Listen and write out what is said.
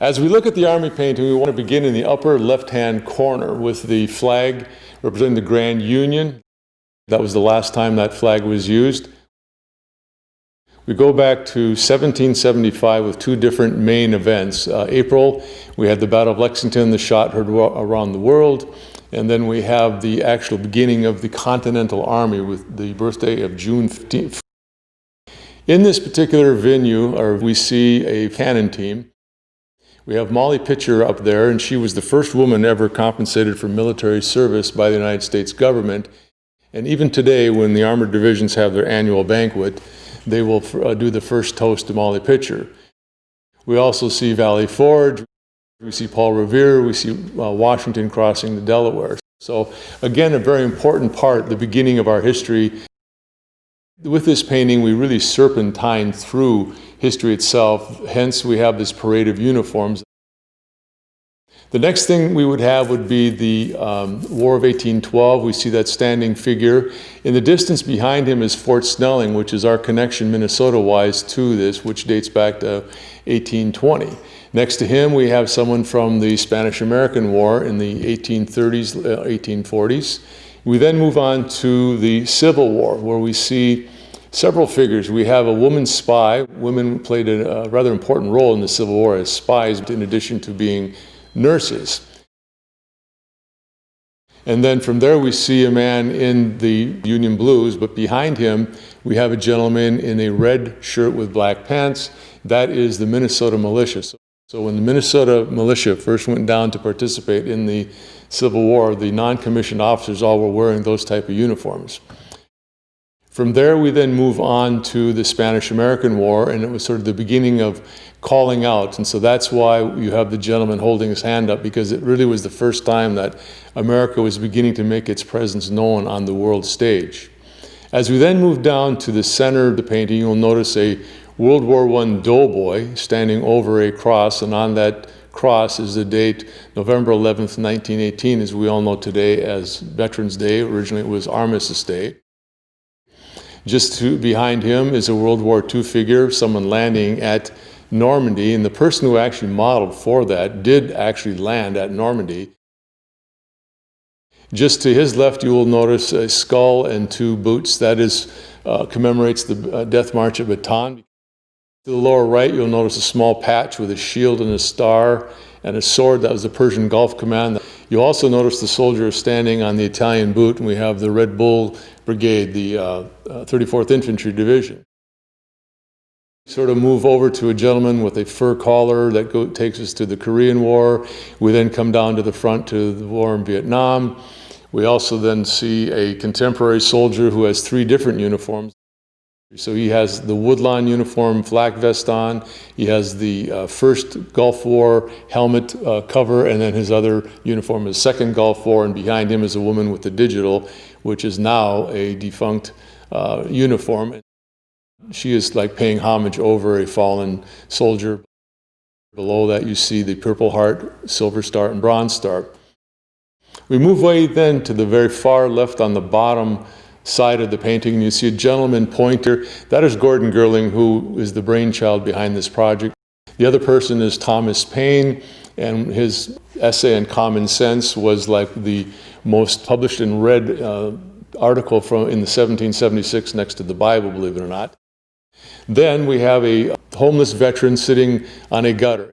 As we look at the Army painting, we want to begin in the upper left-hand corner with the flag representing the Grand Union. That was the last time that flag was used. We go back to 1775 with two different main events. April, we had the Battle of Lexington, the shot heard around the world. And then we have the actual beginning of the Continental Army with the birthday of June 15th. In this particular venue, we see a cannon team. We have Molly Pitcher up there, and she was the first woman ever compensated for military service by the United States government. And even today, when the armored divisions have their annual banquet, they will do the first toast to Molly Pitcher. We also see Valley Forge, we see Paul Revere, we see Washington crossing the Delaware. So again, a very important part, the beginning of our history. With this painting, we really serpentine through history itself, hence we have this parade of uniforms. The next thing we would have would be the War of 1812. We see that standing figure. In the distance behind him is Fort Snelling, which is our connection Minnesota-wise to this, which dates back to 1820. Next to him, we have someone from the Spanish-American War in the 1830s, 1840s. We then move on to the Civil War, where we see several figures. We have a woman spy. Women played a rather important role in the Civil War as spies, in addition to being nurses. And then from there we see a man in the Union blues, but behind him we have a gentleman in a red shirt with black pants. That is the Minnesota militia. So when the Minnesota militia first went down to participate in the Civil War, the non-commissioned officers all were wearing those type of uniforms. From there, we then move on to the Spanish-American War, and it was sort of the beginning of calling out. And so that's why you have the gentleman holding his hand up, because it really was the first time that America was beginning to make its presence known on the world stage. As we then move down to the center of the painting, you'll notice a World War I doughboy standing over a cross, and on that cross is the date November 11th, 1918, as we all know today as Veterans Day. Originally it was Armistice Day. Just behind him is a World War II figure, someone landing at Normandy, and the person who actually modeled for that did actually land at Normandy. Just to his left, you will notice a skull and two boots. That commemorates the Death March at Bataan. To the lower right, you'll notice a small patch with a shield and a star and a sword. That was the Persian Gulf Command. You'll also notice the soldier standing on the Italian boot, and we have the Red Bull Brigade, the 34th Infantry Division. Sort of move over to a gentleman with a fur collar that takes us to the Korean War. We then come down to the front to the war in Vietnam. We also then see a contemporary soldier who has three different uniforms. So he has the Woodlawn uniform flak vest on, he has the first Gulf War helmet cover, and then his other uniform is second Gulf War, and behind him is a woman with the digital, which is now a defunct uniform. She is like paying homage over a fallen soldier. Below that you see the Purple Heart, Silver Star, and Bronze Star. We move away then to the very far left on the bottom side of the painting, and you see a gentleman pointer. That is Gordon Gerling, who is the brainchild behind this project. The other person is Thomas Paine, and his essay on common sense was like the most published and read article in the 1776 next to the Bible, believe it or not. Then we have a homeless veteran sitting on a gutter.